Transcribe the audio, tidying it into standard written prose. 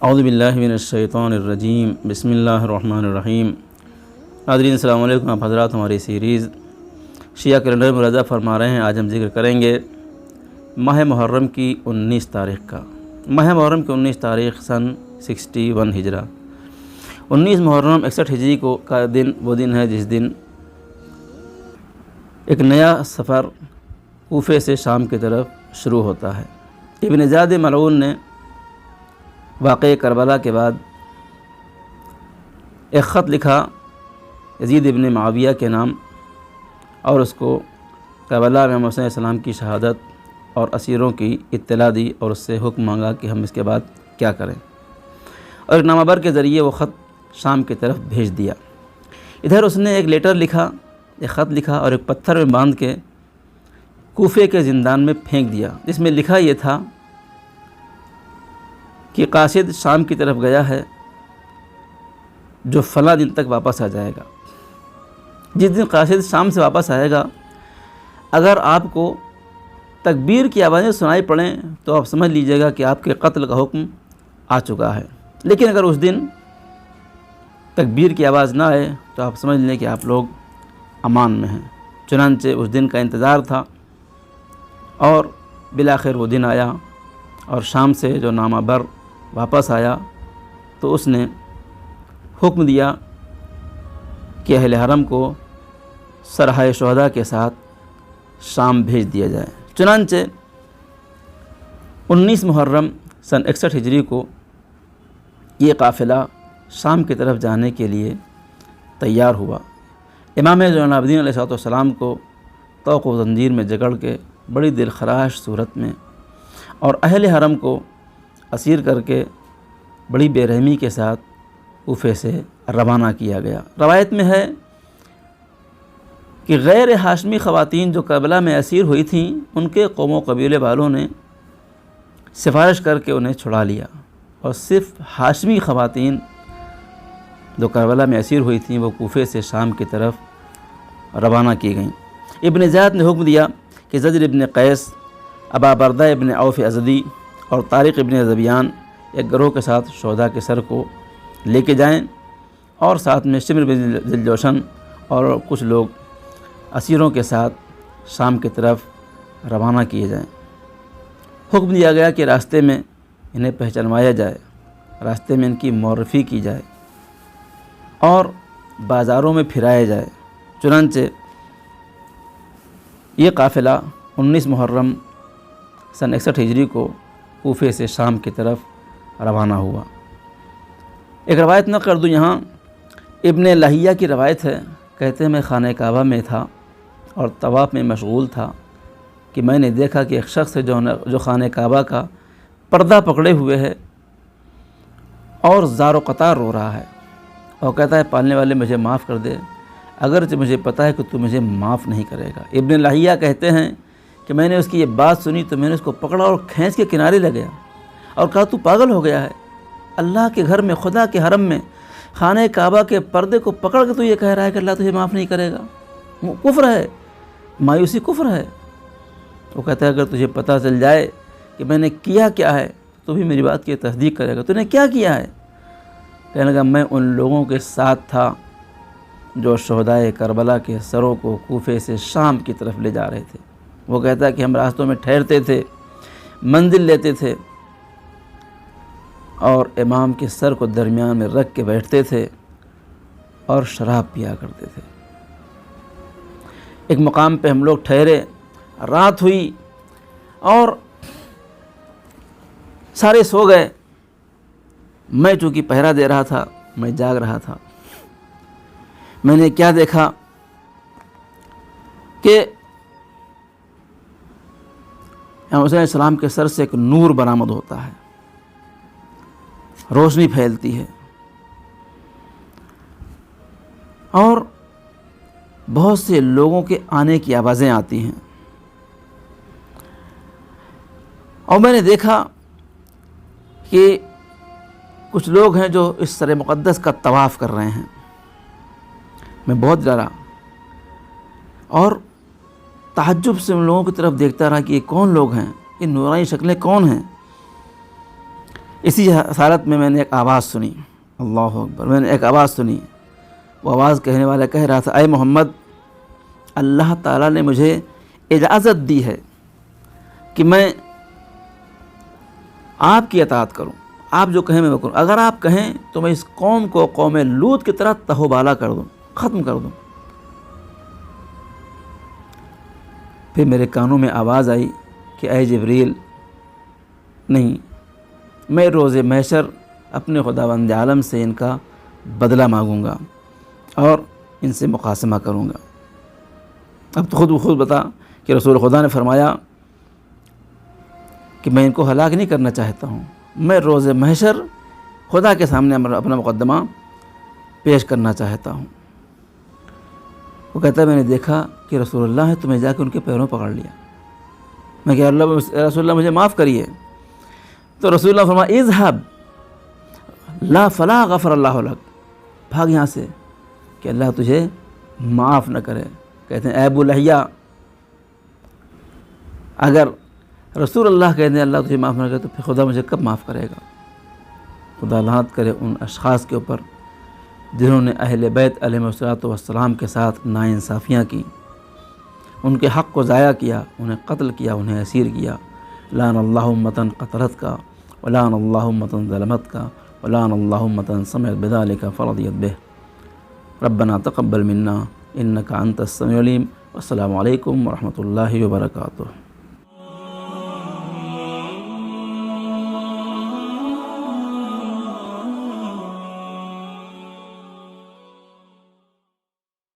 اعوذ باللہ من الشیطان الرجیم بسم اللہ الرحمن الرحیم۔ ناظرین السلام علیکم۔ آپ حضرات ہماری سیریز شیعہ کیلنڈر میں رضا فرما رہے ہیں۔ آج ہم ذکر کریں گے ماہ محرم کی 19 تاریخ کا۔ ماہ محرم کی 19 تاریخ سن 61 ہجرہ، 19 محرم 61 ہجری کا دن وہ دن ہے جس دن ایک نیا سفر کوفے سے شام کی طرف شروع ہوتا ہے۔ ابن زیاد ملعون نے واقعہ کربلا کے بعد ایک خط لکھا یزید ابن معاویہ کے نام، اور اس کو کربلا میں محمد صلی اللہ علیہ وسلم کی شہادت اور اسیروں کی اطلاع دی، اور اس سے حکم مانگا کہ ہم اس کے بعد کیا کریں، اور ایک نامہ بر کے ذریعے وہ خط شام کی طرف بھیج دیا۔ ادھر اس نے ایک لیٹر لکھا، ایک خط لکھا اور ایک پتھر میں باندھ کے کوفے کے زندان میں پھینک دیا، جس میں لکھا یہ تھا کہ قاصد شام کی طرف گیا ہے جو فلاں دن تک واپس آ جائے گا۔ جس دن قاصد شام سے واپس آئے گا، اگر آپ کو تکبیر کی آوازیں سنائی پڑیں تو آپ سمجھ لیجئے گا کہ آپ کے قتل کا حکم آ چکا ہے، لیکن اگر اس دن تکبیر کی آواز نہ آئے تو آپ سمجھ لیں کہ آپ لوگ امان میں ہیں۔ چنانچہ اس دن کا انتظار تھا، اور بالآخر وہ دن آیا، اور شام سے جو نامہ بر واپس آیا تو اس نے حکم دیا کہ اہل حرم کو سرحائے شہداء کے ساتھ شام بھیج دیا جائے۔ چنانچہ 19 محرم سن 61 ہجری کو یہ قافلہ شام کی طرف جانے کے لیے تیار ہوا۔ امام زین العابدین علیہ السلام کو طوق و زنجیر میں جکڑ کے بڑی دلخراش صورت میں، اور اہل حرم کو اسیر کر کے بڑی بے رحمی کے ساتھ کوفے سے روانہ کیا گیا۔ روایت میں ہے کہ غیر ہاشمی خواتین جو کربلا میں اسیر ہوئی تھیں، ان کے قوم و قبیلے والوں نے سفارش کر کے انہیں چھڑا لیا، اور صرف ہاشمی خواتین جو کربلا میں اسیر ہوئی تھیں وہ کوفے سے شام کی طرف روانہ کی گئیں۔ ابن زیاد نے حکم دیا کہ زجر ابن قیس، ابا بردہ ابن عوف ازدی اور طارق ابن زبیان ایک گروہ کے ساتھ شہداء کے سر کو لے کے جائیں، اور ساتھ میں شمر بن ذوالجوشن اور کچھ لوگ اسیروں کے ساتھ شام کی طرف روانہ کیے جائیں۔ حکم دیا گیا کہ راستے میں انہیں پہچانوایا جائے، راستے میں ان کی معرفی کی جائے، اور بازاروں میں پھرایا جائے۔ چنانچہ یہ قافلہ 19 محرم سن 61 ہجری کو کوفے سے شام کی طرف روانہ ہوا۔ ایک روایت نقل کر دوں یہاں، ابن لہیہ کی روایت ہے، کہتے ہیں میں خانہ کعبہ میں تھا اور طواف میں مشغول تھا کہ میں نے دیکھا کہ ایک شخص ہے جو خانہ کعبہ کا پردہ پکڑے ہوئے ہے اور زار و قطار رو رہا ہے، اور کہتا ہے پالنے والے مجھے معاف کر دے، اگرچہ مجھے پتہ ہے کہ تو مجھے معاف نہیں کرے گا۔ ابن لہیہ کہتے ہیں کہ میں نے اس کی یہ بات سنی تو میں نے اس کو پکڑا اور کھینچ کے کنارے لے گیا اور کہا تو پاگل ہو گیا ہے، اللہ کے گھر میں، خدا کے حرم میں خانہ کعبہ کے پردے کو پکڑ کے تو یہ کہہ رہا ہے کہ اللہ تجھے معاف نہیں کرے گا، کفر ہے، مایوسی کفر ہے۔ وہ کہتا ہے اگر تجھے پتہ چل جائے کہ میں نے کیا کیا ہے تو بھی میری بات کی تصدیق کرے گا۔ تو نے کیا کیا ہے؟ کہنے لگا میں ان لوگوں کے ساتھ تھا جو شہدائے کربلا کے سروں کو کوفے سے شام کی طرف لے جا رہے تھے۔ وہ کہتا ہے کہ ہم راستوں میں ٹھہرتے تھے، منزل لیتے تھے، اور امام کے سر کو درمیان میں رکھ کے بیٹھتے تھے اور شراب پیا کرتے تھے۔ ایک مقام پہ ہم لوگ ٹھہرے، رات ہوئی اور سارے سو گئے، میں چونکہ پہرا دے رہا تھا، میں جاگ رہا تھا۔ میں نے کیا دیکھا کہ حسین علیہ السلام کے سر سے ایک نور برآمد ہوتا ہے، روشنی پھیلتی ہے، اور بہت سے لوگوں کے آنے کی آوازیں آتی ہیں، اور میں نے دیکھا کہ کچھ لوگ ہیں جو اس سر مقدس کا طواف کر رہے ہیں۔ میں بہت ڈرا اور تعجب سے ان لوگوں کی طرف دیکھتا رہا کہ یہ کون لوگ ہیں، یہ نورانی شکلیں کون ہیں۔ اسی حالت میں نے ایک آواز سنی، اللہ اکبر، میں نے ایک آواز سنی، وہ آواز کہنے والا کہہ رہا تھا، اے محمد، اللہ تعالیٰ نے مجھے اجازت دی ہے کہ میں آپ کی اطاعت کروں، آپ جو کہیں میں وہ کروں، اگر آپ کہیں تو میں اس قوم کو قوم لوط کی طرح تہو بالا کر دوں، ختم کر دوں۔ پھر میرے کانوں میں آواز آئی کہ اے جبریل، نہیں، میں روز محشر اپنے خداوند عالم سے ان کا بدلہ مانگوں گا اور ان سے مقاسمہ کروں گا۔ اب تو خود بتا کہ رسول خدا نے فرمایا کہ میں ان کو ہلاک نہیں کرنا چاہتا ہوں، میں روز محشر خدا کے سامنے اپنا مقدمہ پیش کرنا چاہتا ہوں۔ وہ کہتا ہے میں نے دیکھا کہ رسول اللہ ہے، تو میں جا کے ان کے پیروں پکڑ لیا، میں کہ رسول اللہ مجھے معاف کریے۔ تو رسول اللہ فرمایا اذهب لا فلا غفر اللہ لک، بھاگ یہاں سے کہ اللہ تجھے معاف نہ کرے۔ کہتے ہیں اے ابو لہیہ، اگر رسول اللہ کہتے ہیں اللہ تجھے معاف نہ کرے تو پھر خدا مجھے کب معاف کرے گا؟ خدا لعنت کرے ان اشخاص کے اوپر جنہوں نے اہل بیت علیہ السلام کے ساتھ ناانصافیاں کی، ان کے حق کو ضائع کیا، انہیں قتل کیا، انہیں اسیر کیا۔ لعن اللہ امتن قتلت کا، ولعن اللہ امتن ظلمت کا، ولعن اللہ امتن سمعت بذلک فرضیت بہ۔ ربنا تقبل منا انک انت السمیع العلیم۔ والسلام علیکم ورحمۃ اللہ وبرکاتہ۔